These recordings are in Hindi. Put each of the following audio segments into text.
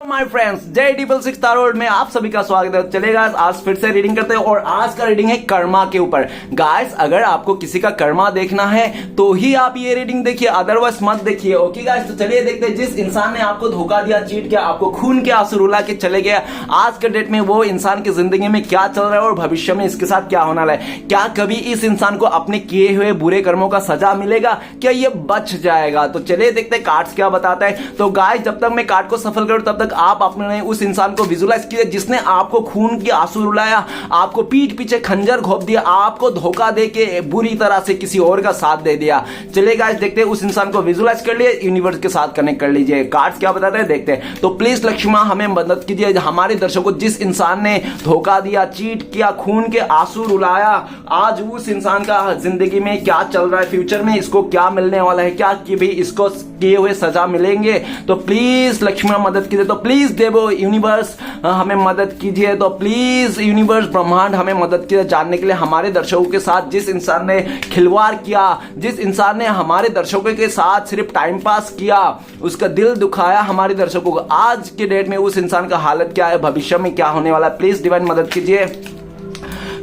माय फ्रेंड्स, जय डबल सिक्स तारोड में आप सभी का स्वागत है। चलेगा आज फिर से रीडिंग करते हैं और आज का रीडिंग है कर्मा के ऊपर। गाइस, अगर आपको किसी का कर्मा देखना है तो ही आप ये रीडिंग देखिए, अदरवाइज मत देखिए। ओके गाइस, तो चलिए देखते हैं जिस इंसान ने आपको धोखा दिया, चीट किया, आपको खून के आंसू रुला के चले गया, आज के डेट में वो इंसान की जिंदगी में क्या चल रहा है और भविष्य में इसके साथ क्या होने वाला है। क्या कभी इस इंसान को अपने किए हुए बुरे कर्मों का सजा मिलेगा? क्या ये बच जाएगा? तो चलिए देखते हैं कार्ड्स क्या बताता है। तो गाइस, जब तक मैं कार्ड को सफल करूं तब तक आप अपने उस इंसान को विजुलाइज कीजिए जिसने आपको खून के आंसू रुलाया, आपको पीठ पीछे खंजर घोंप दिया, आपको धोखा देके बुरी तरह से किसी और का साथ दे दिया। चलिए गाइस देखते हैं, उस इंसान को विजुलाइज कर लिए, यूनिवर्स के साथ कनेक्ट कर लीजिए। कार्ड्स क्या बताते हैं देखते हैं। तो प्लीज लक्ष्मी हमें मदद कीजिए, हमारे दर्शकों जिस इंसान ने धोखा दिया, चीट किया, खून के आंसू रुलाया, आज उस इंसान का जिंदगी में क्या चल रहा है, फ्यूचर में इसको क्या मिलने वाला है, क्या कि भी इसको किए हुए सजा मिलेंगे। तो प्लीज लक्ष्मी मदद कीजिए। तो प्लीज देवो यूनिवर्स हमें मदद कीजिए। तो प्लीज यूनिवर्स ब्रह्मांड हमें मदद कीजिए जानने के लिए हमारे दर्शकों के साथ जिस इंसान ने खिलवाड़ किया, जिस इंसान ने हमारे दर्शकों के साथ सिर्फ टाइम पास किया, उसका दिल दुखाया हमारे दर्शकों को, आज के डेट में उस इंसान का हालत क्या है, भविष्य में क्या होने वाला है, प्लीज डिवाइन मदद कीजिए।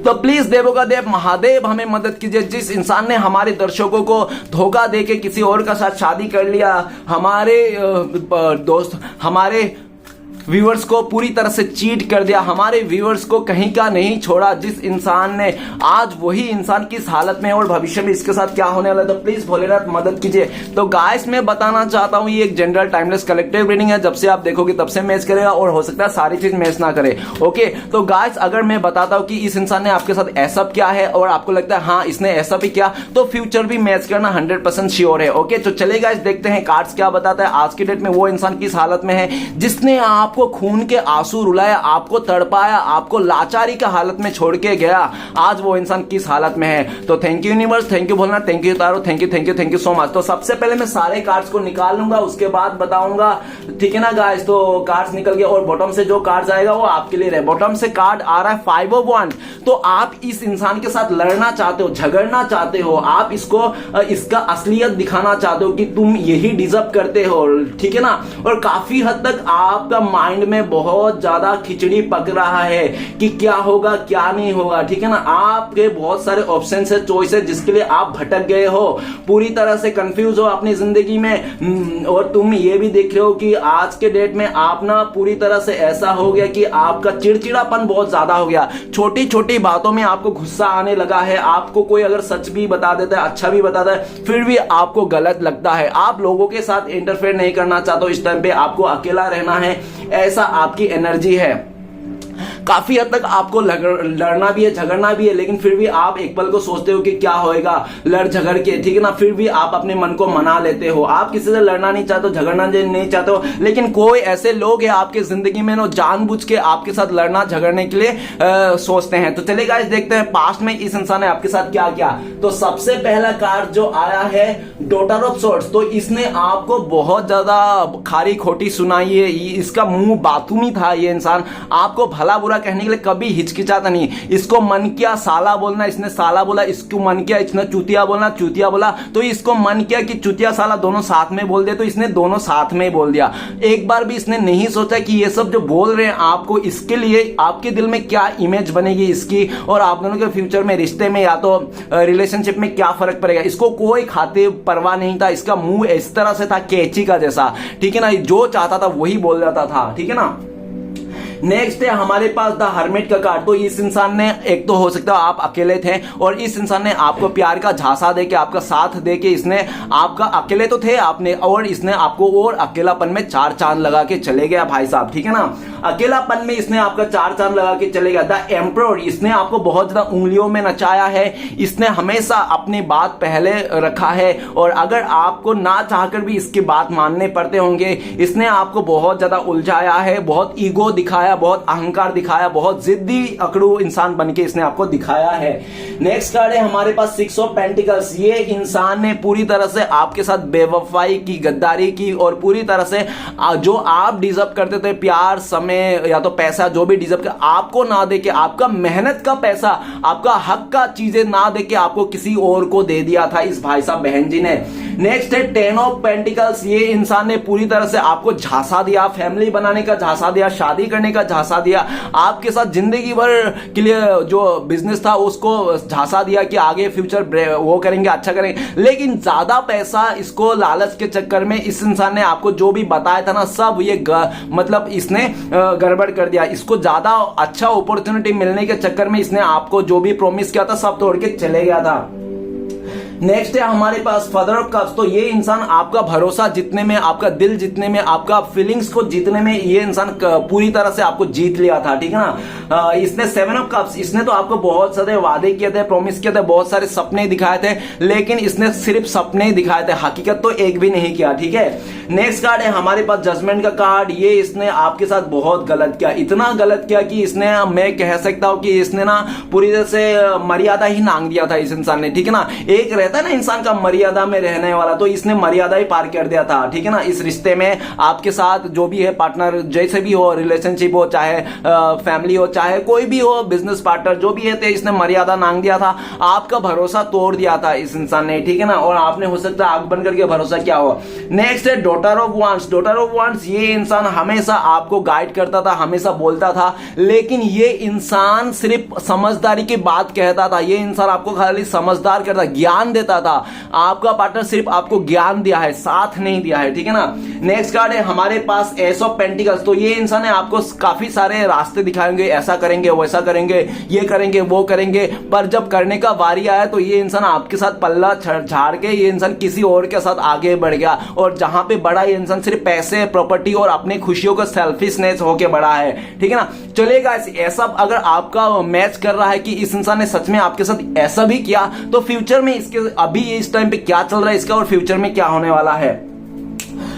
तो प्लीज देवों का देव महादेव हमें मदद कीजिए। जिस इंसान ने हमारे दर्शकों को धोखा देके किसी और का साथ शादी कर लिया, हमारे दोस्त, हमारे व्यूअर्स को पूरी तरह से चीट कर दिया, हमारे व्यूअर्स को कहीं का नहीं छोड़ा, जिस इंसान ने, आज वही इंसान किस हालत में है और भविष्य में इसके साथ क्या होने वाला है। तो प्लीज भोलेनाथ मदद कीजिए। तो गाइस, मैं बताना चाहता हूं ये एक जनरल टाइमलेस कलेक्टिव रीडिंग है। जब से आप देखोगे तब से मैच करेगा और हो सकता है सारी चीज मैच ना करे। ओके, तो गाइस, अगर मैं बताता हूं कि इस इंसान ने आपके साथ ऐसा किया है और आपको लगता है हाँ इसने ऐसा भी किया, तो फ्यूचर भी मैच करना 100% श्योर है। ओके, तो चलिए गाइस देखते हैं कार्ड्स क्या बताता है। आज की डेट में वो इंसान किस हालत में है जिसने आपको खून के आंसू रुलाया, आपको तड़पाया, आपको लाचारी का हालत में छोड़ के गया, आज वो इंसान किस हालत में है। तो thank you universe, thank you Bholenath, thank you taro, thank you so much. तो सबसे पहले मैं सारे कार्ड्स को निकाल लूंगा, उसके बाद बताऊंगा, ठीक है ना गाइस। तो कार्ड्स निकल गया और बॉटम से जो कार्ड्स आएगा वो आपके लिए रहे। बॉटम से कार्ड आ रहा है 5 ऑफ वांड। तो आप इस इंसान के साथ लड़ना चाहते हो, झगड़ना चाहते हो, आप इसको इसका असलियत दिखाना चाहते हो कि तुम यही डिजर्व करते हो, ठीक है ना। और काफी हद तक आपका माइंड में बहुत ज्यादा खिचड़ी पक रहा है कि क्या होगा क्या नहीं होगा, ठीक है ना। आपके बहुत सारे ऑप्शन है, चॉइस है, जिसके लिए आप भटक गए हो, पूरी तरह से कंफ्यूज हो अपनी जिंदगी में। और तुम ये भी देख रहे हो कि आज के डेट में आप ना पूरी तरह से ऐसा हो गया कि आपका चिड़चिड़ापन बहुत ज्यादा हो गया, छोटी छोटी बातों में आपको गुस्सा आने लगा है। आपको कोई अगर सच भी बता देता है, अच्छा भी बताता है, फिर भी आपको गलत लगता है। आप लोगों के साथ इंटरफेयर नहीं करना चाहते हो, इस टाइम पे आपको अकेला रहना है, ऐसा आपकी एनर्जी है। काफी हद तक आपको लड़ना भी है, झगड़ना भी है, लेकिन फिर भी आप एक पल को सोचते हो कि क्या होएगा लड़ झगड़ के, ठीक है ना। फिर भी आप अपने मन को मना लेते हो, आप किसी से लड़ना नहीं चाहते हो, झगड़ना नहीं चाहते हो, लेकिन कोई ऐसे लोग हैं आपके जिंदगी में ना जानबूझ के आपके साथ लड़ना झगड़ने के लिए सोचते हैं। तो चलिए गाइस देखते हैं पास्ट में इस इंसान ने आपके साथ क्या किया। तो सबसे पहला कार्ड जो आया है डॉटर ऑफ सोर्ड्स। तो इसने आपको बहुत ज्यादा खारी खोटी सुनाई है, इसका मुंह बातूनी था। ये इंसान आपको भला बुरा कहने के लिए कभी हिचकिचाता नहीं। इसको मन किया साला बोलना, इसने साला बोला, इसको मन किया इसने चूतिया बोलना, चूतिया बोला, तो इसको मन किया कि चूतिया साला दोनों साथ में बोल दिया, तो इसने दोनों साथ में बोल दिया। एक बार भी इसने नहीं सोचा कि ये सब जो बोल रहे हैं आपको, इसके लिए आपके दिल में क्या इमेज बनेगी इसकी, और आप दोनों के फ्यूचर में, रिश्ते में या तो रिलेशनशिप में क्या फर्क पड़ेगा। इसको कोई खाते परवाह नहीं था। इसका मुंह इस तरह से था कैची का जैसा, ठीक है ना, जो चाहता था वही बोल जाता था, ठीक है ना। नेक्स्ट है हमारे पास द हर्मिट का कार्ड। तो इस इंसान ने, एक तो हो सकता है आप अकेले थे और इस इंसान ने आपको प्यार का झांसा देके, आपका साथ देके, इसने आपका, अकेले तो थे आपने, और इसने आपको और अकेलापन में 4 चांद लगा के चले गया भाई साहब, ठीक है ना। अकेलापन में इसने आपका 4 चांद लगा के चले गया। द एम्परर, इसने आपको बहुत ज्यादा उंगलियों में नचाया है, इसने हमेशा अपनी बात पहले रखा है, और अगर आपको ना चाहकर भी इसकी बात मानने पड़ते होंगे, इसने आपको बहुत ज्यादा उलझाया है, बहुत ईगो दिखाया, बहुत अहंकार दिखाया, बहुत जिद्दी अकड़ू इंसान बनके इसने आपको दिखाया है। नेक्स्ट कार्ड है हमारे पास 6 ऑफ पेंटिकल्स। ये इंसान ने पूरी तरह से आपके साथ बेवफाई की, गद्दारी की, और पूरी तरह से जो आप डिजर्व करते थे, प्यार, समय या तो पैसा, जो भी डिजर्व कर, आपको ना देके, आपका मेहनत का पैसा, आपका हक का चीजें ना देके आपको किसी और को दे दिया था इस भाई साहब बहन जी ने। नेक्स्ट है टेन ऑफ पेंटिकल्स। ये इंसान ने पूरी तरह से आपको झांसा दिया, फैमिली बनाने का झांसा दिया, शादी करने का झांसा दिया, आपके साथ जिंदगी भर के लिए जो बिजनेस था उसको झांसा दिया कि आगे फ्यूचर वो करेंगे, अच्छा करेंगे। लेकिन ज्यादा पैसा इसको लालच के चक्कर में इस इंसान ने आपको जो भी बताया था ना सब ये मतलब इसने गड़बड़ कर दिया। इसको ज्यादा अच्छा अपॉर्चुनिटी मिलने के चक्कर में इसने आपको जो भी प्रॉमिस किया था सब तोड़ के चले गया था। नेक्स्ट है हमारे पास फादर ऑफ कप्स। तो ये इंसान आपका भरोसा जीतने में, आपका दिल जीतने में, आपका फीलिंग्स को जीतने में ये इंसान पूरी तरह से आपको जीत लिया था, ठीक है ना। इसने सेवन ऑफ कप्स, इसने तो आपको बहुत सारे वादे किए थे, प्रॉमिस किए थे, बहुत सारे सपने दिखाए थे, लेकिन इसने सिर्फ सपने ही दिखाए थे, हकीकत तो एक भी नहीं किया, ठीक है। नेक्स्ट कार्ड है हमारे पास जजमेंट का कार्ड। ये इसने आपके साथ बहुत गलत किया, इतना गलत किया कि इसने, मैं कह सकता हूं कि इसने ना पूरी तरह से मर्यादा ही नांग दिया था इस इंसान ने, ठीक है ना। एक रहता है ना इंसान का मर्यादा में रहने वाला, तो इसने मर्यादा ही पार कर दिया था, ठीक है ना। इस रिश्ते में आपके साथ जो भी है पार्टनर, जैसे भी हो, रिलेशनशिप हो, चाहे फैमिली हो, चाहे कोई भी हो, बिजनेस पार्टनर जो भी है, तो इसने मर्यादा नांग दिया था, आपका भरोसा तोड़ दिया था इस इंसान ने, ठीक है ना। और आपने हो सकता है आंख बंद करके भरोसा किया हो। नेक्स्ट है daughter of wands. Daughter of wands, ये इंसान हमेशा आपको गाइड करता था, हमेशा बोलता था, लेकिन ये इंसान सिर्फ समझदारी की बात कहता था। ये इंसान आपको खाली समझदार करता, ज्ञान देता था। आपका पार्टनर सिर्फ आपको ज्ञान दिया है, साथ नहीं दिया है, ठीक है ना। नेक्स्ट कार्ड है हमारे पास एस ऑफ पेंटिकल्स। तो ये इंसान है आपको काफी सारे रास्ते दिखाएंगे, ऐसा करेंगे, वैसा करेंगे, ये करेंगे, वो करेंगे, पर जब करने का बारी आया तो ये इंसान आपके साथ पल्ला झाड़ के ये इंसान किसी और के साथ आगे बढ़ गया। और जहां पे बड़ा ये इंसान सिर्फ पैसे, प्रॉपर्टी और अपनी खुशियों का सेल्फिशनेस होके बड़ा है, ठीक है ना। चलेगा, ऐसा अगर आपका मैच कर रहा है कि इस इंसान ने सच में आपके साथ ऐसा भी किया, तो फ्यूचर में इसके अभी इस टाइम पे क्या चल रहा है इसका और फ्यूचर में क्या होने वाला है।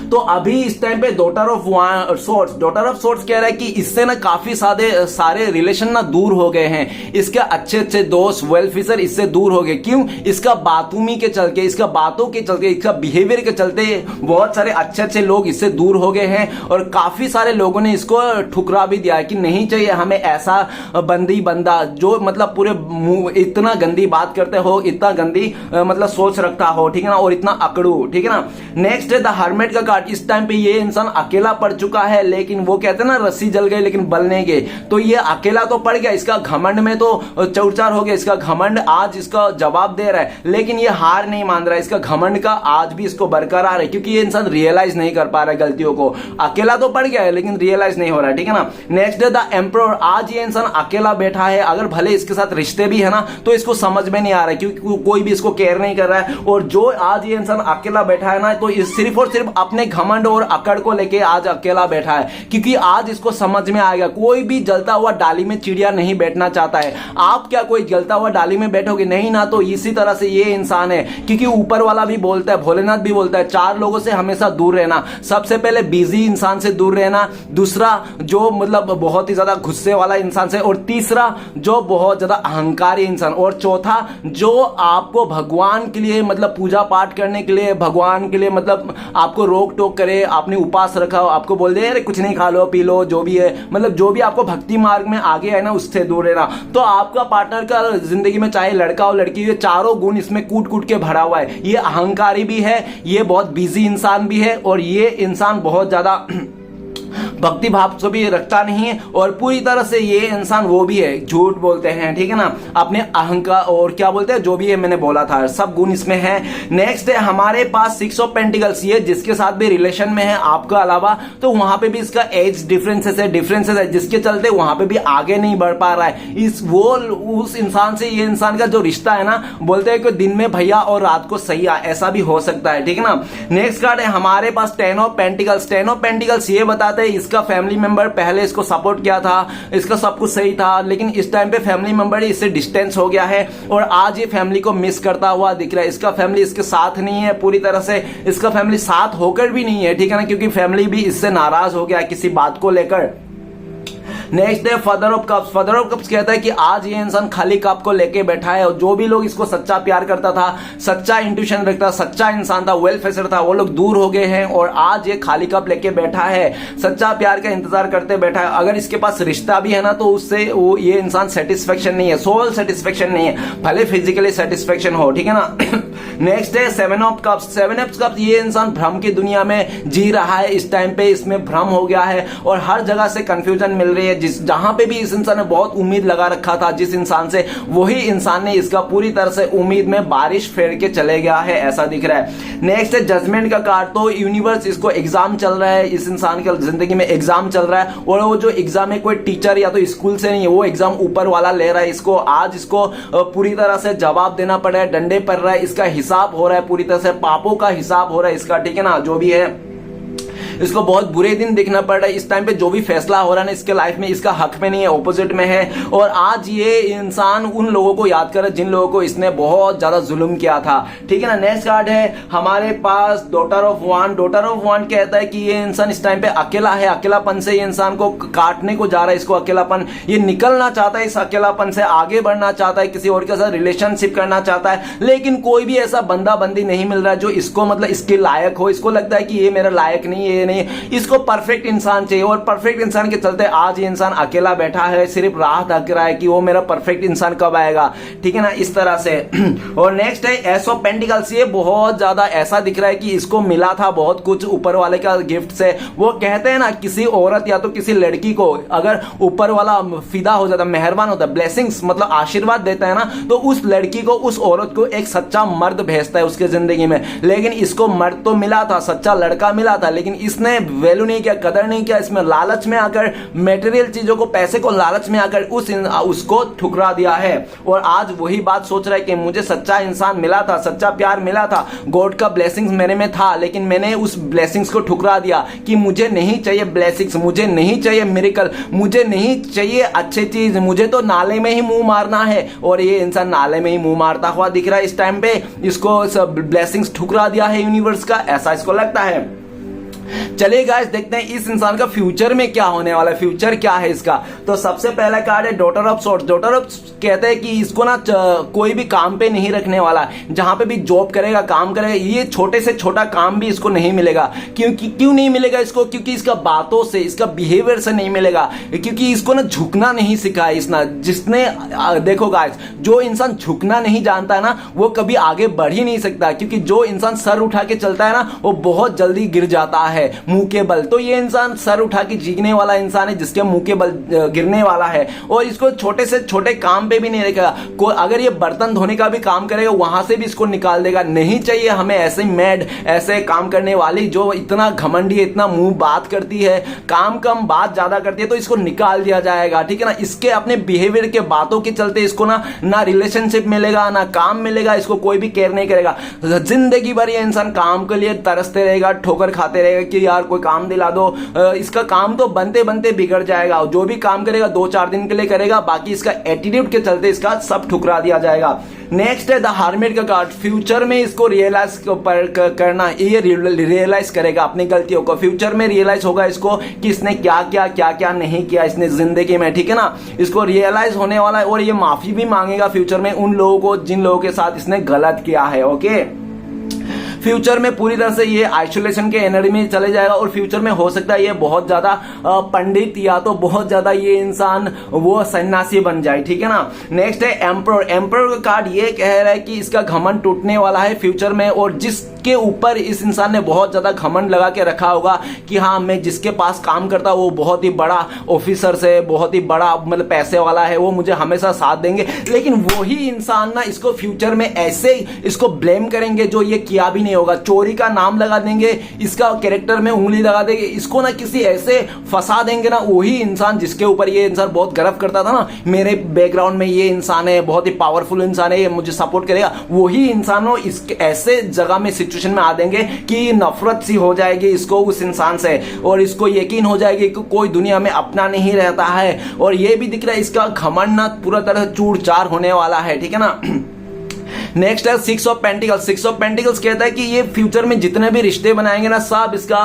तो अभी इस टाइम पे डॉटर ऑफ सोर्ट्स कह रहा है कि इससे ना काफी सारे रिलेशन ना दूर हो गए हैं, इसके अच्छे अच्छे दोस्त, वेल विशर इससे दूर हो गए। क्यों? इसका बातूमी के चलते, इसका बातों के चलते, इसका बिहेवियर के चलते बहुत सारे अच्छे अच्छे लोग इससे दूर हो गए हैं। और काफी सारे लोगों ने इसको ठुकरा भी दिया है कि नहीं चाहिए हमें ऐसा बंदा जो मतलब पूरे इतना गंदी बात करते हो, इतना गंदी मतलब सोच रखता हो, ठीक है ना, और इतना अकड़ू, ठीक है ना। नेक्स्ट है द हर्मिट का। इस टाइम पे ये इंसान अकेला पड़ चुका है, लेकिन वो कहते हैं ना रस्सी जल गई लेकिन बल नहीं गए, तो ये अकेला तो पड़ गया, इसका घमंड में तो चौचार हो गया, इसका घमंड आज इसका जवाब दे रहा है, लेकिन ये हार नहीं मान रहा है, इसका घमंड का आज भी इसको बरकरार है, क्योंकि ये इंसान रियलाइज नहीं कर पा रहा है गलतियों को। अकेला तो पड़ गया है लेकिन रियलाइज नहीं हो रहा है, ठीक है ना। नेक्स्ट है द एम्परर। आज ये इंसान अकेला बैठा है, अगर भले इसके साथ रिश्ते भी है ना तो इसको समझ में नहीं आ रहा है, क्योंकि कोई भी इसको केयर नहीं कर रहा है। और जो आज ये इंसान अकेला बैठा है ना, तो सिर्फ और सिर्फ अपने घमंड और अकड़ को लेके आज अकेला बैठा है, क्योंकि आज इसको समझ में आएगा कोई भी जलता हुआ डाली में चिड़िया नहीं बैठना चाहता है। आप क्या कोई जलता हुआ डाली में बैठोगे? नहीं ना। तो इसी तरह से ये इंसान है, क्योंकि ऊपर वाला भी बोलता है, भोलेनाथ भी बोलता है, 4 लोगों से हमेशा दूर रहना। सबसे पहले बिजी इंसान से दूर रहना, दूसरा जो मतलब बहुत ही ज्यादा गुस्से वाला इंसान से, और तीसरा जो बहुत ज्यादा अहंकारी इंसान, और चौथा जो आपको भगवान के लिए मतलब पूजा पाठ करने के लिए, भगवान के लिए मतलब आपको रोक टोक करे, आपने उपास रखा हो, आपको बोल दे अरे कुछ नहीं, खा लो पी लो, जो भी है मतलब जो भी आपको भक्ति मार्ग में आगे है ना उससे दूर रहना। तो आपका पार्टनर का जिंदगी में चाहे लड़का हो लड़की, ये चारों गुण इसमें कूट कूट के भरा हुआ है। ये अहंकारी भी है, ये बहुत बिजी इंसान भी है, और ये इंसान बहुत ज्यादा भक्ति भाव से भी रखता नहीं है, और पूरी तरह से ये इंसान वो भी है, झूठ बोलते हैं, ठीक है ना, अपने अहंकार और क्या बोलते हैं जो भी है मैंने बोला था, सब गुण इसमें है। नेक्स्ट है हमारे पास 6 ऑफ पेंटिकल्स। ये जिसके साथ भी रिलेशन में है आपका अलावा, तो वहां पे भी इसका एज डिफरेंसेस है, जिसके चलते वहां पे भी आगे नहीं बढ़ पा रहा है। उस इंसान से ये इंसान का जो रिश्ता है ना, बोलते हैं कि दिन में भैया और रात को सैया, ऐसा भी हो सकता है, ठीक है ना। नेक्स्ट कार्ड है हमारे पास 10 ऑफ पेंटिकल्स। 10 ऑफ पेंटिकल्स ये बताते हैं इसका फैमिली मेंबर पहले इसको सपोर्ट किया था, इसका सब कुछ सही था, लेकिन इस टाइम पे फैमिली मेंबर इससे डिस्टेंस हो गया है, और आज ये फैमिली को मिस करता हुआ दिख रहा है। इसका फैमिली इसके साथ नहीं है पूरी तरह से, इसका फैमिली साथ होकर भी नहीं है, ठीक है ना, क्योंकि फैमिली भी इससे नाराज हो गया किसी बात को लेकर। नेक्स्ट है father of cups. Father of cups कहता है कि आज ये इंसान खाली कप को लेके बैठा है और जो भी लोग इसको सच्चा प्यार करता था, सच्चा इंट्यूशन रखता, सच्चा इंसान था, वेल फेसर था, वो लोग दूर हो गए हैं और आज ये खाली कप लेके बैठा है, सच्चा प्यार का इंतजार करते बैठा है। अगर इसके पास रिश्ता भी है ना तो उससे वो ये इंसान सेटिस्फेक्शन नहीं है, सोल सेटिस्फेक्शन नहीं है, भले फिजिकली सेटिस्फेक्शन हो, ठीक है ना। नेक्स्ट है seven of cups. Seven of cups, ये इंसान भ्रम की दुनिया में जी रहा है इस टाइम पे, इसमें भ्रम हो गया है और हर जगह से कंफ्यूजन मिल रही है। जिस जहां पे भी इस इंसान ने बहुत उम्मीद लगा रखा था जिस इंसान से, वही इंसान ने इसका पूरी तरह से उम्मीद में बारिश फेर के चले गया है, ऐसा दिख रहा है। नेक्स्ट है जजमेंट का कार्ड। तो यूनिवर्स, इसको एग्जाम चल रहा है, इस इंसान के जिंदगी में एग्जाम चल रहा है और वो जो एग्जाम है कोई टीचर या तो स्कूल से नहीं है, वो एग्जाम ऊपर वाला ले रहा है इसको। आज इसको पूरी तरह से जवाब देना पड़ रहा है, डंडे पड़ रहा है, इसका हिसाब हो रहा है, पूरी तरह से पापों का हिसाब हो रहा है इसका, ठीक है ना। जो भी है इसको बहुत बुरे दिन देखना पड़ रहा है इस टाइम पे। जो भी फैसला हो रहा है ना इसके लाइफ में, इसका हक में नहीं है, ऑपोजिट में है। और आज ये इंसान उन लोगों को याद कर रहा है जिन लोगों को इसने बहुत ज्यादा जुल्म किया था, ठीक है ना। नेक्स्ट कार्ड है हमारे पास डॉटर ऑफ वांड। डॉटर ऑफ वांड कहता है कि ये इंसान इस टाइम पे अकेला है, अकेलापन से ये इंसान को काटने को जा रहा है, इसको अकेलापन, ये निकलना चाहता है इस अकेलापन से, आगे बढ़ना चाहता है, किसी और के साथ रिलेशनशिप करना चाहता है, लेकिन कोई भी ऐसा बंदा बंदी नहीं मिल रहा है जो इसको मतलब इसके लायक हो। इसको लगता है कि ये मेरा लायक नहीं है, नहीं, इसको परफेक्ट इंसान चाहिए और परफेक्ट इंसान के चलते आज ये इंसान अकेला बैठा है, सिर्फ राह तक रहा है कि वो मेरा परफेक्ट इंसान कब आएगा, ठीक है ना, इस तरह से। और नेक्स्ट है एस ऑफ पेंटिकल्स। ये बहुत ज्यादा ऐसा दिख रहा है कि इसको मिला था बहुत कुछ ऊपर वाले का गिफ्ट से। वो कहते हैं ना किसी औरत या तो किसी लड़की को अगर ऊपर वाला फिदा हो जाता, मेहरबान होता, ब्लेसिंग्स मतलब आशीर्वाद देता है ना, तो उस लड़की को, उस औरत को एक सच्चा मर्द भेजता है उसके जिंदगी में। लेकिन इसको मर्द तो मिला था, सच्चा लड़का मिला था, लेकिन इसने वैल्यू नहीं किया, कदर नहीं किया, इसमें लालच में आकर, मटेरियल चीजों को, पैसे को लालच में आकर उसको ठुकरा दिया है। और आज वही बात सोच रहा है कि मुझे सच्चा इंसान मिला था, सच्चा प्यार मिला था, गॉड का ब्लेसिंग्स मेरे में था, लेकिन मैंने उस ब्लेसिंग्स को ठुकरा दिया कि मुझे नहीं चाहिए ब्लेसिंग्स, मुझे नहीं चाहिए मिरेकल, मुझे नहीं चाहिए अच्छी चीज, मुझे तो नाले में ही मुंह मारना है। और ये इंसान नाले में ही मुंह मारता हुआ दिख रहा है इस टाइम पे, इसको ब्लेसिंग्स ठुकरा दिया है यूनिवर्स का, ऐसा इसको लगता है। चलिए गाइस देखते हैं इस इंसान का फ्यूचर में क्या होने वाला है, फ्यूचर क्या है इसका। तो सबसे पहला कार्ड है daughter of swords. Daughter of कहते हैं कि इसको ना कोई भी काम पे नहीं रखने वाला, जहां पे भी जॉब करेगा, काम करेगा, ये छोटे से छोटा काम भी इसको नहीं मिलेगा। क्यों नहीं मिलेगा इसको? क्योंकि इसका बातों से, इसका बिहेवियर से नहीं मिलेगा, क्योंकि इसको ना झुकना नहीं सिखाया इसने। जिसने देखो गाइस, जो इंसान झुकना नहीं जानता है ना, वो कभी आगे बढ़ ही नहीं सकता, क्योंकि जो इंसान सर उठा के चलता है ना, वो बहुत जल्दी गिर जाता है मुंह के बल। तो ये इंसान सर उठा के जीने वाला इंसान है, जिसके मुंह के बल गिरने वाला है। और इसको छोटे से छोटे काम पे भी नहीं रखेगा। अगर ये बर्तन धोने का भी काम करेगा, वहां से भी इसको निकाल देगा। नहीं चाहिए हमें ऐसे मैड, ऐसे काम करने वाली जो इतना घमंडी, इतना मुंह बात करती है, काम कम बात ज्यादा करती है, तो इसको निकाल दिया जाएगा, ठीक है ना। इसके अपने बिहेवियर के, बातों के चलते इसको ना रिलेशनशिप मिलेगा, ना काम मिलेगा, इसको कोई भी केयर नहीं करेगा। जिंदगी भर ये इंसान काम के लिए तरसते रहेगा, ठोकर खाते रहेगा कि यार कोई काम दिला दो। इसका काम तो बनते बनते बिगड़ जाएगा। जो भी काम करेगा 2-4 दिन के लिए करेगा, बाकी इसका एटीट्यूड के चलते इसका सब ठुकरा दिया जाएगा। नेक्स्ट है द हार्मिट का कार्ड। फ्यूचर में इसको रियलाइज करना, ये रियलाइज करेगा अपनी गलतियों को। फ्यूचर में रियलाइज होगा इसको कि इसने क्या क्या नहीं किया इसने जिंदगी में, ठीक है ना। इसको रियलाइज होने वाला है और ये माफी भी मांगेगा फ्यूचर में उन लोगों को जिन लोगों के साथ इसने गलत किया है। ओके, फ्यूचर में पूरी तरह से ये आइसोलेशन के एनर्जी में चले जाएगा और फ्यूचर में हो सकता है ये बहुत ज्यादा पंडित या तो बहुत ज्यादा ये इंसान वो सन्यासी बन जाए, ठीक है ना। नेक्स्ट है एम्परर। एम्परर का कार्ड ये कह रहा है कि इसका घमंड टूटने वाला है फ्यूचर में, और जिसके ऊपर इस इंसान ने बहुत ज्यादा घमंड लगा के रखा होगा कि हाँ मैं जिसके पास काम करता वो बहुत ही बड़ा ऑफिसर से, बहुत ही बड़ा मतलब पैसे वाला है, वो मुझे हमेशा साथ देंगे। लेकिन वही इंसान ना इसको फ्यूचर में ऐसे इसको ब्लेम करेंगे जो ये किया भी नहीं होगा। चोरी का नाम लगा देंगे, इसका कैरेक्टर में उंगली लगा देंगे, इसको ना किसी ऐसे फंसा देंगे ना, वही इंसान जिसके ऊपर ये इंसान बहुत गर्व करता था ना, मेरे बैकग्राउंड में ये इंसान है, बहुत ही पावरफुल इंसान है, ये मुझे सपोर्ट करेगा, वही इंसान इसके ऐसे जगह में, सिचुएशन में आ देंगे कि नफरत सी हो जाएगी इसको उस इंसान से, और इसको यकीन हो जाएगी कि कोई दुनिया में अपना नहीं रहता है। और ये भी दिख रहा है इसका घमंड ना पूरा तरह चूर चार होने वाला है, ठीक है ना। नेक्स्ट है six of pentacles. Six of pentacles कहता है कि ये फ्यूचर में जितने भी रिश्ते बनाएंगे ना, सब इसका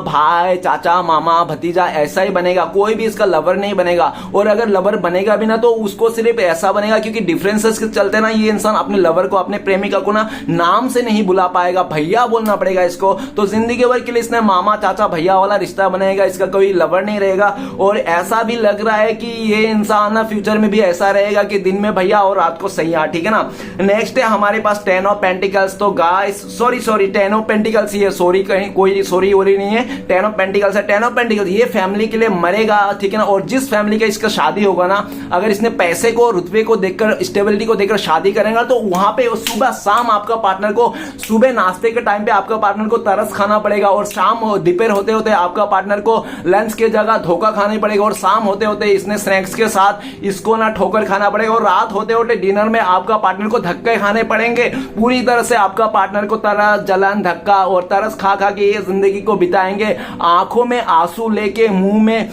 भाई, चाचा, मामा, भतीजा ऐसा ही बनेगा, कोई भी इसका लवर नहीं बनेगा। और अगर लवर बनेगा भी ना तो उसको सिर्फ ऐसा बनेगा, क्योंकि डिफरेंसेस के चलते ना ये इंसान अपने लवर को, अपने प्रेमिका को ना नाम से नहीं बुला पाएगा, भैया बोलना पड़ेगा इसको। तो जिंदगी भर के लिए इसने मामा, चाचा, भैया वाला रिश्ता बनेगा, इसका कोई लवर नहीं रहेगा। और ऐसा भी लग रहा है कि ये इंसान ना फ्यूचर में भी ऐसा रहेगा कि दिन में भैया और रात को सैया, ठीक है ना। नेक्स्ट है हमारे पास टेन ऑफ पेंटिकल्स। तो guys sorry ten of pentacles ही है, सॉरी, कहीं कोई सॉरी वोरी नहीं है, टेन ऑफ पेंटिकल्स है। टेन ऑफ पेंटिकल्स ये फैमिली के लिए मरेगा, ठीक है ना। और जिस फैमिली का इसका शादी होगा ना, अगर इसने पैसे को, रुतबे को देखकर, स्टेबिलिटी को देखकर शादी करेगा तो वहां पे सुबह शाम आपका पार्टनर को, सुबह नाश्ते के टाइम पे आपका पार्टनर को तरस खाना पड़ेगा, और शाम दोपहर होते होते आपका पार्टनर को लंच के जगह धोखा खाना पड़ेगा, और शाम होते होते इसने स्नैक्स के साथ इसको ना ठोकर खाना पड़ेगा, और रात होते होते डिनर में आपका पार्टनर को धक्के खाने पड़ेंगे। पूरी तरह से आपका पार्टनर को तरस, जलन, धक्का और तरस खा खा के ये जिंदगी को बिताएंगे। आंखों में आंसू लेके, मुंह में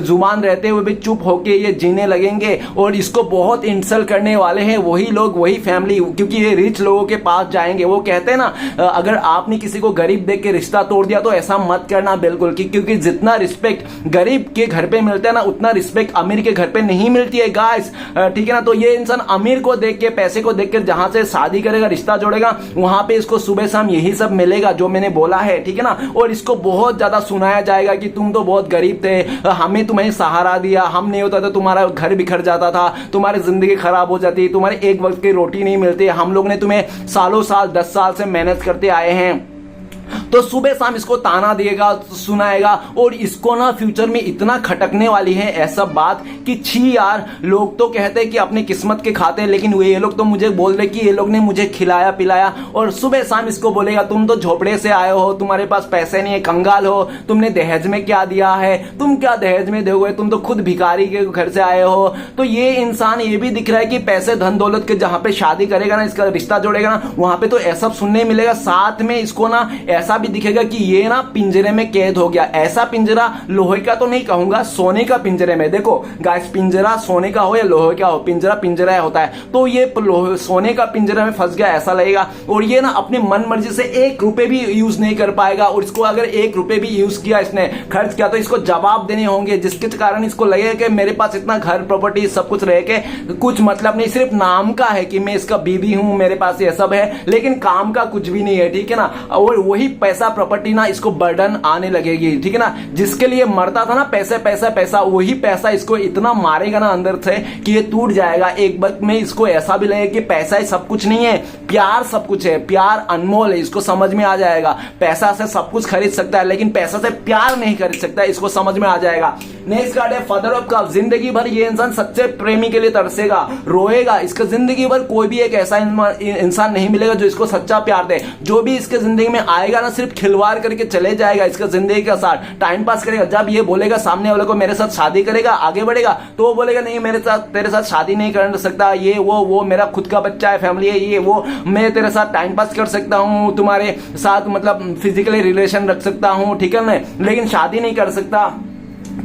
जुबान रहते हुए भी चुप होके ये जीने लगेंगे, और इसको बहुत इंसल्ट करने वाले हैं वही लोग, वही फैमिली, क्योंकि ये रिच लोगों के पास जाएंगे। वो कहते हैं ना, अगर आपने किसी को गरीब देख के रिश्ता तोड़ दिया तो ऐसा मत करना बिल्कुल, क्योंकि जितना रिस्पेक्ट गरीब के घर पे मिलता है ना, उतना रिस्पेक्ट अमीर के घर पे नहीं मिलती है गाइस, ठीक है ना। तो ये इंसान अमीर को देख के, पैसे को देख कर जहां से शादी करेगा, रिश्ता जोड़ेगा, वहां पे इसको सुबह शाम यही सब मिलेगा जो मैंने बोला है, ठीक है ना। और इसको बहुत ज्यादा सुनाया जाएगा कि तुम तो बहुत गरीब थे, हमें तुम्हें सहारा दिया, हम नहीं होता तो तुम्हारा घर बिखर जाता था, तुम्हारी जिंदगी खराब हो जाती, तुम्हारे एक वक्त की रोटी नहीं मिलती, हम लोग ने तुम्हें सालों साल, 10 साल से मेहनत करते आए हैं। तो सुबह शाम इसको ताना दिएगा, सुनाएगा, और इसको ना फ्यूचर में इतना खटकने वाली है ऐसा बात कि छी यार, लोग तो कहते हैं कि अपनी किस्मत के खाते हैं, लेकिन ये लोग तो मुझे बोल रहे कि ये लोग ने मुझे खिलाया पिलाया। और सुबह शाम इसको बोलेगा तुम तो झोपड़े से आए हो, तुम्हारे पास पैसे नहीं है, कंगाल हो, तुमने दहेज में क्या दिया है, तुम क्या दहेज में दोगे, तुम तो खुद भिखारी के घर से आए हो। तो ये इंसान ये भी दिख रहा है कि पैसे, धन दौलत के जहां पे शादी करेगा ना, इसका रिश्ता जोड़ेगा ना, वहां पे तो ऐसा सुनने मिलेगा। साथ में इसको ना ऐसा भी दिखेगा कि ये ना पिंजरे में कैद हो गया। ऐसा पिंजरा, लोहे का तो नहीं कहूंगा, सोने का पिंजरे में। देखो गाइस, पिंजरा सोने का हो या लोहे का हो, पिंजरा पिंजरा होता है। तो ये सोने का पिंजरा में फंस गया ऐसा लगेगा। और ये ना अपनी मन मर्जी से 1 रुपए भी यूज नहीं कर पाएगा, और इसको अगर 1 रुपए भी यूज किया, इसने खर्च किया, तो इसको जवाब देने होंगे, जिसके कारण इसको लगेगा कि मेरे पास इतना घर, प्रॉपर्टी सब कुछ रह के कुछ मतलब नहीं, सिर्फ नाम का है कि मैं इसका बीवी हूं, मेरे पास ये सब है, लेकिन काम का कुछ भी नहीं है, ठीक है ना। और वही पैसा, प्रॉपर्टी ना इसको बर्डन आने लगेगी, ठीक है ना। जिसके लिए मरता था ना, पैसे पैसा पैसा, वही पैसा इसको इतना मारेगा ना अंदर से कि ये टूट जाएगा। एक वक्त में इसको ऐसा भी लगेगा कि पैसा ही सब कुछ नहीं है, प्यार सब कुछ है, प्यार अनमोल है। इसको समझ में आ जाएगा, पैसा से सब कुछ खरीद सकता है, लेकिन पैसा से प्यार नहीं खरीद सकता, इसको समझ में आ जाएगा। नेक्स्ट कार्ड है फादर ऑफ कप। जिंदगी भर ये इंसान सच्चे प्रेमी के लिए तरसेगा, रोएगा। इसका जिंदगी भर कोई भी एक ऐसा इंसान नहीं मिलेगा जो इसको सच्चा प्यार दे। जो भी इसके जिंदगी में आएगा ना, सिर्फ खिलवाड़ करके चले जाएगा, इसका जिंदगी का साथ टाइम पास करेगा। जब ये बोलेगा सामने वाले को मेरे साथ शादी करेगा, आगे बढ़ेगा, तो वो बोलेगा नहीं, मेरे साथ, तेरे साथ शादी नहीं कर सकता, ये वो मेरा खुद का बच्चा है, फैमिली है, ये वो, मैं तेरे साथ टाइम पास कर सकता हूँ, तुम्हारे साथ मतलब फिजिकली रिलेशन रख सकता हूँ, ठीक है ना, लेकिन शादी नहीं कर सकता।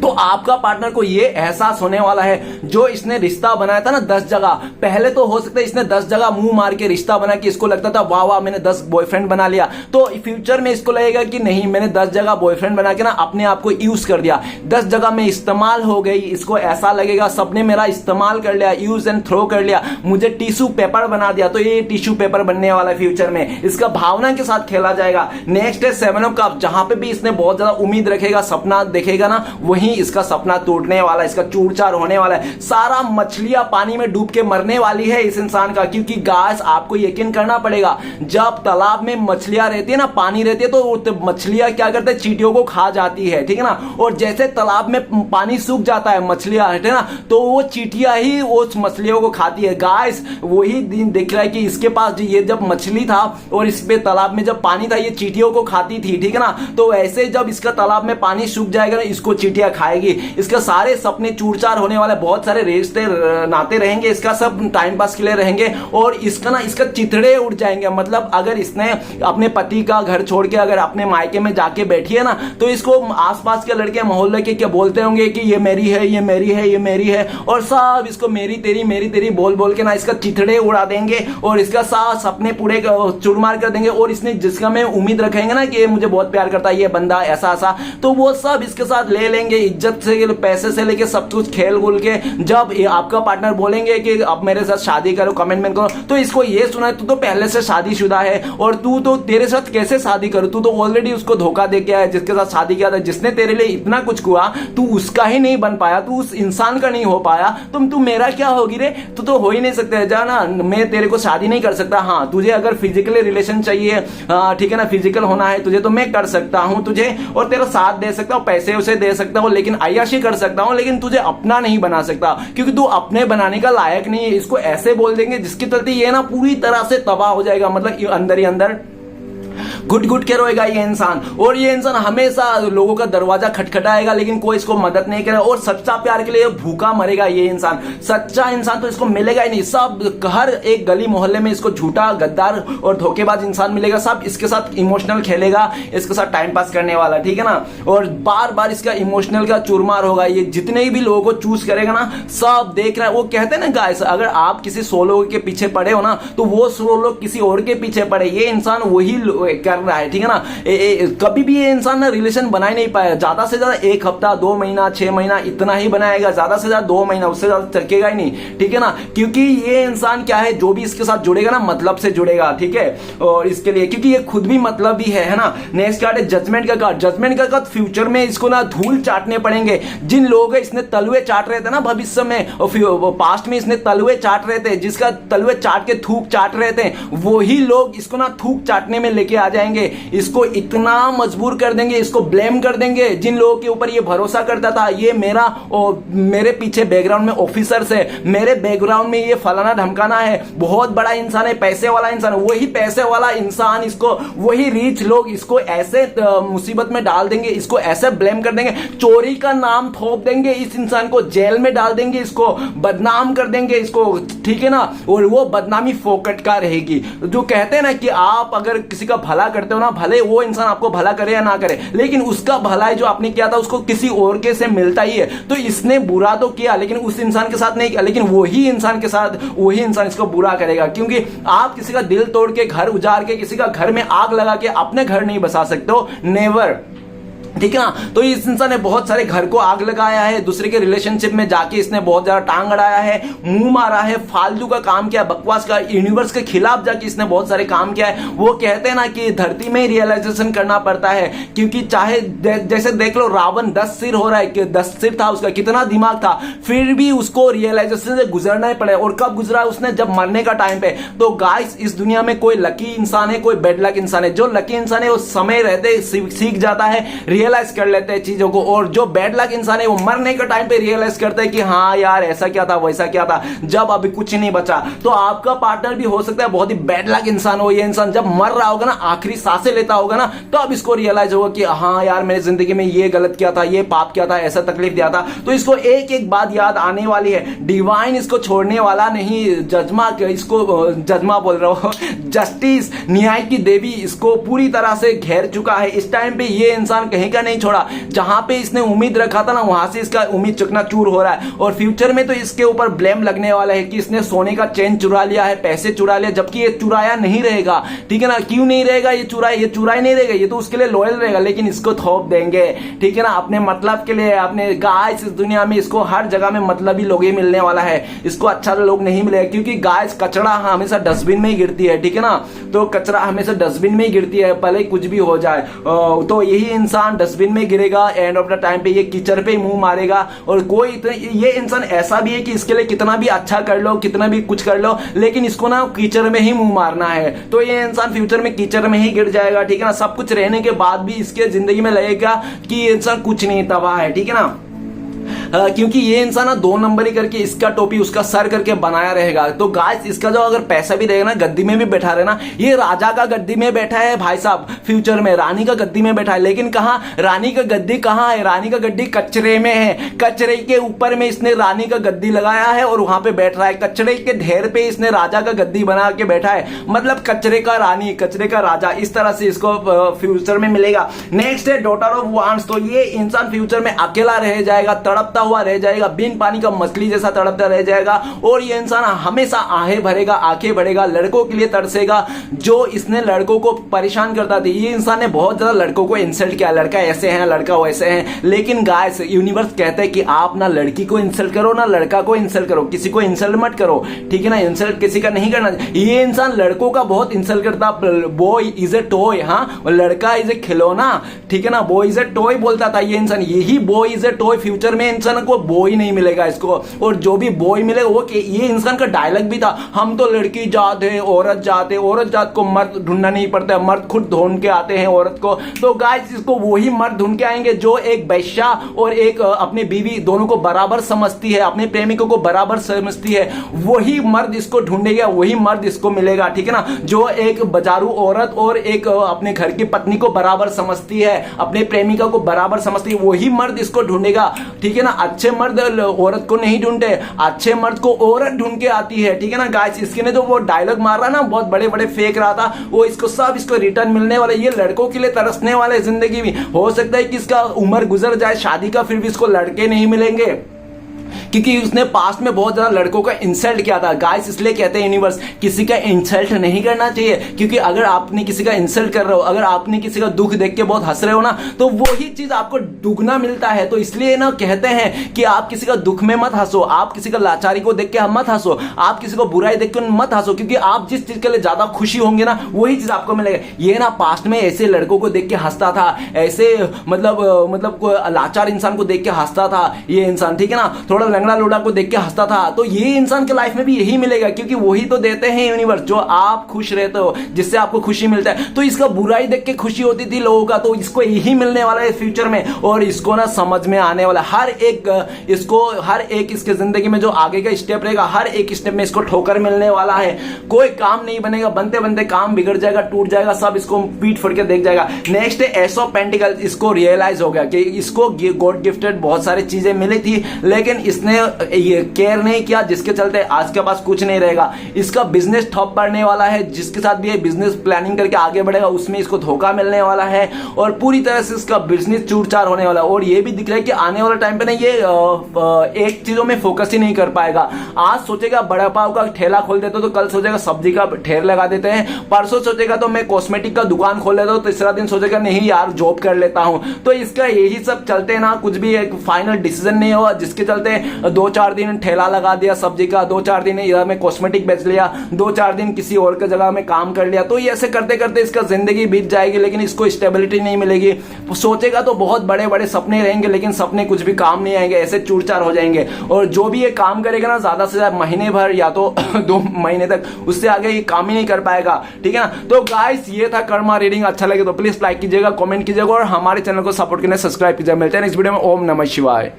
तो आपका पार्टनर को ये एहसास होने वाला है, जो इसने रिश्ता बनाया था ना 10 जगह, पहले तो हो सकता है इसने 10 जगह मुंह मार के रिश्ता बनाया कि इसको लगता था वाह वाह मैंने 10 बॉयफ्रेंड बना लिया। तो फ्यूचर में इसको लगेगा कि नहीं, मैंने 10 जगह बॉयफ्रेंड बना के ना अपने आप को यूज कर दिया, 10 जगह में इस्तेमाल हो गई। इसको ऐसा लगेगा सबने मेरा इस्तेमाल कर लिया, यूज एंड थ्रो कर लिया, मुझे टिश्यू पेपर बना दिया। तो ये टिश्यू पेपर बनने वाला है फ्यूचर में, इसका भावना के साथ खेला जाएगा। नेक्स्ट है 7 ऑफ कप। जहां पे भी इसने बहुत ज्यादा उम्मीद रखेगा, सपना देखेगा ना, वहीं इसका सपना टूटने वाला है, इसका चूर-चार होने वाला है। सारा मछलियां पानी में डूब के मरने वाली है इस इंसान का, क्योंकि गाइस आपको यकीन करना पड़ेगा, जब तालाब में मछलियां रहती है ना, पानी रहती है, तो मछलियां क्या करते हैं, चींटियों को खा जाती है, ठीक है ना। और जैसे तालाब में पानी सूख जाता है, मछलियां हटे ना, तो वो चींटियां ही उस मछलियों को खाती है। गाइस वही दिन दिख रहा है कि इसके पास ये जब मछली था और इस पे तालाब में जब पानी था, ये चींटियों को खाती थी, ठीक है ना। तो ऐसे जब इसका तालाब में पानी सूख जाएगा ना, इसको चींटियां रोटियां खाएगी, इसके सारे सपने चूर-चार होने वाले, बहुत सारे रिश्ते नाते रहेंगे, इसका सब टाइम पास के लिए रहेंगे और इसका चिथड़े उड़ जाएंगे। मतलब अगर इसने अपने पति का घर छोड़ के अगर अपने मायके में जाके बैठी है ना, तो इसको आसपास के लड़के मोहल्ले के क्या बोलते होंगे कि ये मेरी है, ये मेरी है, ये मेरी है, और सब इसको मेरी तेरी बोल बोल के ना इसका चिथड़े उड़ा देंगे और इसका साथ सपने पूरे चुरमार कर देंगे। और इसने जिसका में उम्मीद रखेंगे ना कि मुझे बहुत प्यार करता है ये बंदा ऐसा ऐसा, तो वो सब इसके साथ ले लेंगे, इज्जत से पैसे से लेके सब कुछ खेल खुल के। जब आपका पार्टनर बोलेंगे कि अब मेरे साथ शादी करो, कमिटमेंट करो, तो इसको ये सुना तू तो पहले से शादीशुदा है और तू तो तेरे साथ कैसे शादी करो, तू तो ऑलरेडी उसको धोखा दे के आया जिसके साथ शादी किया था, जिसने तेरे लिए इतना कुछ हुआ, तू उसका ही नहीं बन पाया, तू उस इंसान का नहीं हो पाया, तू मेरा क्या होगी रे, तू तो हो ही नहीं सकते जाना, मैं तेरे को शादी नहीं कर सकता। हाँ तुझे अगर फिजिकली रिलेशन चाहिए, ठीक है ना, फिजिकल होना है तुझे, तो मैं कर सकता हूं तुझे और तेरा साथ दे सकता हूं, पैसे उसे दे सकता हूं, लेकिन अय्याशी कर सकता हूं, लेकिन तुझे अपना नहीं बना सकता क्योंकि तू अपने बनाने का लायक नहीं है। इसको ऐसे बोल देंगे जिसके चलते ये ना पूरी तरह से तबाह हो जाएगा, मतलब अंदर ही अंदर घुट घुट के रोएगा ये इंसान। और ये इंसान हमेशा लोगों का दरवाजा खटखटाएगा लेकिन कोई इसको मदद नहीं करेगा और सच्चा प्यार के लिए भूखा मरेगा ये इंसान। सच्चा इंसान तो इसको मिलेगा ही नहीं, सब हर एक गली मोहल्ले में इसको झूठा गद्दार और धोखेबाज इंसान मिलेगा, सब इसके साथ इमोशनल खेलेगा, इसके साथ टाइम पास करने वाला, ठीक है ना, और बार बार इसका इमोशनल का चूरमार होगा। ये जितने भी लोगों को चूज करेगा ना, सब देख रहा है। वो कहते हैं ना गाइस, अगर आप किसी 100 लोगों के पीछे पड़े हो ना, तो वो 100 लोग किसी और के पीछे पड़े, ये इंसान वही कर रहा है, ठीक है ना। कभी भी ये इंसान ना रिलेशन बना ही नहीं पाया, ज्यादा से ज्यादा 1 हफ्ता 2 महीना 6 महीना इतना ही बनाएगा, ज्यादा से ज्यादा 2 महीना, उससे ज्यादा चकेगा ही नहीं, ठीक है ना, क्योंकि ये इंसान क्या है, जो भी इसके साथ जुड़ेगा ना मतलब से जुड़ेगा, ठीक है। और इसके लिए क्योंकि ये खुद भी मतलब भी है ना। नेक्स्ट कार्ड है जजमेंट का कार्ड। जजमेंट का कार्ड फ्यूचर में इसको ना धूल चाटने पड़ेंगे। जिन लोग इसने तलवे चाट रहे थे ना भविष्य में और पास्ट में इसने तलवे चाट रहे थे, जिसका तलवे चाट के थूक चाट रहे थे, वही लोग इसको ना थूक चाटने में लेके आ जाएंगे, इसको इतना मजबूर कर देंगे, इसको ब्लेम कर देंगे। जिन लोगों के ऊपर ये भरोसा करता था ये मेरे पीछे बैकग्राउंड में ऑफिसर्स है, मेरे बैकग्राउंड में ये फलाना ढमकाना है, बहुत बड़ा इंसान है, पैसे वाला इंसान है, वही पैसे वाला इंसान इसको, वही रिच लोग इसको ऐसे मुसीबत में डाल देंगे, इसको ऐसे ब्लेम कर देंगे, चोरी का नाम थोप देंगे, इस इंसान को जेल में डाल देंगे, इसको बदनाम कर देंगे इसको, ठीक है ना। और वो बदनामी फोकट का रहेगी। जो कहते हैं ना कि आप अगर किसी का भला करते हो ना, भले वो इंसान आपको भला करे या ना करे, लेकिन उसका भलाई जो आपने किया था उसको किसी और के से मिलता ही है। तो इसने बुरा तो किया लेकिन उस इंसान के साथ नहीं किया, लेकिन वही इंसान के साथ वही इंसान इसको बुरा करेगा, क्योंकि आप किसी का दिल तोड़ के, घर उजाड़ के, किसी का घर में आग लगा के अपने घर नहीं बसा सकते हो, नेवर, ठीक है ना। तो इस इंसान ने बहुत सारे घर को आग लगाया है, दूसरे के रिलेशनशिप में जाके इसने बहुत ज्यादा टांग अड़ाया है, मुंह मारा है, फालतू का काम किया, बकवास का, यूनिवर्स के खिलाफ जाके इसने बहुत सारे काम किया है। वो कहते हैं ना कि धरती में ही रियलाइजेशन करना पड़ता है, क्योंकि चाहे जैसे देख लो रावण 10 सिर हो रहा है, कि 10 सिर था उसका, कितना दिमाग था, फिर भी उसको रियलाइजेशन से गुजरना ही पड़े। और कब गुजरा उसने, जब मरने का टाइम पे। तो गाइस इस दुनिया में कोई लकी इंसान है, कोई बेड लक इंसान है। जो लकी इंसान है वो समय रहते सीख जाता है, रियलाइज कर लेते हैं चीजों को, और जो बैड लक इंसान है वो मरने के टाइम पे रियलाइज करता है कि हाँ यार ऐसा क्या था वैसा क्या था, जब अभी कुछ नहीं बचा। तो आपका पार्टनर भी हो सकता है बहुत ही बैड लक इंसान हो। ये इंसान जब मर रहा होगा ना, आखिरी सांसें लेता होगा ना, तो अब इसको रियलाइज होगा कि हाँ यार मैंने जिंदगी में ये गलत किया था, ये पाप किया था, ऐसा तकलीफ दिया था। तो इसको एक एक बात याद आने वाली है। डिवाइन इसको छोड़ने वाला नहीं, जजमा बोल रहा हूं, जस्टिस, न्याय की देवी इसको पूरी तरह से घेर चुका है। इस टाइम पे ये इंसान कहीं का नहीं छोड़ा, जहां पे इसने उम्मीद रखा था ना वहां से इसका उम्मीद चकनाचूर हो रहा है। और फ्यूचर में तो इसके ऊपर ब्लेम लगने वाला है कि इसने सोने का चेन चुरा लिया है, पैसे चुरा लिया, जबकि ये चुराया नहीं रहेगा, ठीक है ना। क्यों नहीं रहेगा, ये चुराई नहीं रहेगा, ये तो उसके लिए लॉयल रहेगा, लेकिन इसको थोप देंगे, ठीक है ना, अपने मतलब के लिए, अपने गाइस इस दुनिया में इसको हर जगह में मतलबी लोग ही मिलने वाला है, इसको अच्छा लोग नहीं मिलेगा, क्योंकि गाइस कचरा हमेशा डस्टबिन में ही गिरती है, ठीक है ना। तो कचरा हमेशा डस्टबिन में ही गिरती है, भले कुछ भी हो जाए। तो यही इंसान डस्टबिन में गिरेगा, एंड ऑफ द टाइम पे ये कीचड़ पे ही मुंह मारेगा। और ये इंसान ऐसा भी है कि इसके लिए कितना भी अच्छा कर लो, कितना भी कुछ कर लो, लेकिन इसको ना कीचड़ में ही मुंह मारना है। तो ये इंसान फ्यूचर में कीचड़ में ही गिर जाएगा, ठीक है ना। सब कुछ रहने के बाद भी इसके जिंदगी में लगेगा कि ये इंसान कुछ नहीं, तबाह है, ठीक है ना। क्योंकि ये इंसान ना 2 नंबरी करके इसका टोपी उसका सर करके बनाया रहेगा। तो गाइस इसका जो अगर पैसा भी रहेगा ना, गद्दी में भी बैठा रहे ना, ये राजा का गद्दी में बैठा है भाई साहब, फ्यूचर में रानी का गद्दी में बैठा है। लेकिन कहां रानी का गद्दी कहां है? रानी का गद्दी कचरे में है। कचरे के ऊपर में इसने रानी का गद्दी लगाया है और वहां पे बैठ रहा है। कचरे के ढेर पे इसने राजा का गद्दी बना के बैठा है, मतलब कचरे का रानी, कचरे का राजा, इस तरह से इसको फ्यूचर में मिलेगा। नेक्स्ट है डॉटर ऑफ वांस। तो ये इंसान फ्यूचर में अकेला रह जाएगा, तड़पता हुआ रह जाएगा, बिन पानी का मछली जैसा तड़पता रह जाएगा। और ये इंसान हमेशा आहें भरेगा, आंखें भरेगा, लड़कों के लिए तरसेगा, जो इसने लड़कों को परेशान करता था। ये इंसान ने बहुत ज्यादा लड़कों को इंसल्ट किया, लड़का ऐसे है, लड़का वैसे है। लेकिन गाइस यूनिवर्स कहता है कि आप ना लड़की को इंसल्ट करो ना लड़का को इंसल्ट करो, किसी को इंसल्ट मत करो, ठीक है ना। इंसल्ट किसी का नहीं करना। ये इंसान लड़कों का बहुत इंसल्ट करता, बॉय इज ए टॉय, हाँ, लड़का इज ए खिलौना, ठीक है ना, बॉय इज ए टॉय बोलता था ये इंसान। यही boy is a toy, future में इंसान को बॉय नहीं मिलेगा इसको, और जो भी बॉय मिलेगा वो ये इंसान का डायलॉग भी था, हम तो लड़की जात है, औरत जात है, औरत जात को मर्द ढूंढना नहीं पड़ता, मर्द खुद ढूंढ के आते हैं औरत को। तो गाइस इसको वही मर्द ढूंढ के आएंगे जो एक वैश्या और एक अपनी बीवी दोनों को बराबर समझती है, अपने प्रेमिकों को बराबर समझती है, वही मर्द इसको ढूंढेगा, वही मर्द इसको मिलेगा, ठीक है ना। जो एक बाजारू औरत और एक अपने घर की पत्नी को बराबर समझती है, अपने प्रेमिका को बराबर समझती है, वही मर्द इसको ढूंढेगा, ठीक है ना। अच्छे मर्द औरत को नहीं ढूंढते, अच्छे मर्द को औरत ढूंढ के आती है, ठीक है ना गाइस। इसके ने जो वो डायलॉग मार रहा ना, बहुत बड़े बड़े फेंक रहा था, वो इसको सब इसको रिटर्न मिलने वाला। ये लड़कों के लिए तरसने वाले जिंदगी में हो सकता है कि इसका उम्र गुजर जाए शादी का, फिर भी इसको लड़के नहीं मिलेंगे, क्योंकि उसने पास्ट में बहुत ज्यादा लड़कों का इंसल्ट किया था। गाइस इसलिए कहते हैं यूनिवर्स किसी का इंसल्ट नहीं करना चाहिए, क्योंकि अगर आपने किसी का इंसल्ट कर रहे हो, अगर आपने किसी का दुख देख के बहुत हंस रहे हो ना, तो वही चीज आपको दुगना मिलता है। तो इसलिए ना कहते हैं कि आप किसी का दुख में मत हंसो, आप किसी का लाचारी को देख के मत हंसो, आप किसी को बुराई देख के मत हंसो, क्योंकि आप जिस चीज के लिए ज्यादा खुशी होंगे ना, वही चीज आपको मिलेगा। ये ना पास्ट में ऐसे लड़कों को देख के हंसता था, ऐसे मतलब लाचार इंसान को देख के हंसता था ये इंसान, ठीक है ना, थोड़ा लंगड़ा लोड़ा को देख के हंसता था। तो ये इंसान के लाइफ में भी यही मिलेगा, क्योंकि वही तो देते हैं यूनिवर्स, जो आप खुश रहते हो, जिससे आपको खुशी मिलता है। तो इसका बुराई देख के खुशी होती थी लोगों का, तो इसको यही मिलने वाला है फ्यूचर में। और इसको ना समझ में आने वाला हर एक इसके जिंदगी में जो आगे का स्टेप रहेगा, हर एक स्टेप में इसको ठोकर मिलने वाला है। कोई काम नहीं बनेगा, बनते बनते काम बिगड़ जाएगा, टूट जाएगा, सब इसको पीठ फोड़ के देख जाएगा। नेक्स्ट है एस ऑफ पेंटिकल्स। इसको रियलाइज हो गया कि इसको गॉड गिफ्टेड बहुत सारी चीजें मिली थी, लेकिन इसने ये केयर नहीं किया, जिसके चलते आज के पास कुछ नहीं रहेगा। इसका बिजनेस ठप पड़ने वाला है, जिसके साथ भी ये बिजनेस प्लानिंग करके आगे बढ़ेगा उसमें इसको धोखा मिलने वाला है, और पूरी तरह से इसका बिजनेस चूर-चार होने वाला है। और ये भी दिख रहा है कि आने वाले टाइम पे ना ये एक चीजों में फोकस ही नहीं कर पाएगा। आज सोचेगा बड़ा पाव का ठेला खोल देते, तो कल सोचेगा सब्जी का ठेर लगा देते हैं, परसों सोचेगा तो मैं कॉस्मेटिक का दुकान खोल लेता हूं, तीसरा दिन सोचेगा नहीं यार जॉब कर लेता हूं। तो इसका यही सब चलते ना, कुछ भी एक फाइनल डिसीजन नहीं हुआ, जिसके चलते 2-4 दिन ठेला लगा दिया सब्जी का, 2-4 दिन इधर में कॉस्मेटिक बेच लिया, 2-4 दिन किसी और के जगह में काम कर लिया। तो ये ऐसे करते करते इसका जिंदगी बीत जाएगी, लेकिन इसको स्टेबिलिटी नहीं मिलेगी। सोचेगा तो बहुत बड़े बड़े सपने रहेंगे, लेकिन सपने कुछ भी काम नहीं आएंगे, ऐसे चूर-चार हो जाएंगे। और जो भी ये काम करेगा ना, ज्यादा से ज्यादा महीने भर या तो 2 महीने तक, उससे आगे ये काम ही नहीं कर पाएगा, ठीक है ना। तो गाइस ये था कर्मा रीडिंग। अच्छा लगे तो प्लीज लाइक कीजिएगा, कमेंट कीजिएगा, और हमारे चैनल को सपोर्ट करने सब्सक्राइब कीजिएगा। मिलते हैं नेक्स्ट वीडियो में। ओम नमः शिवाय।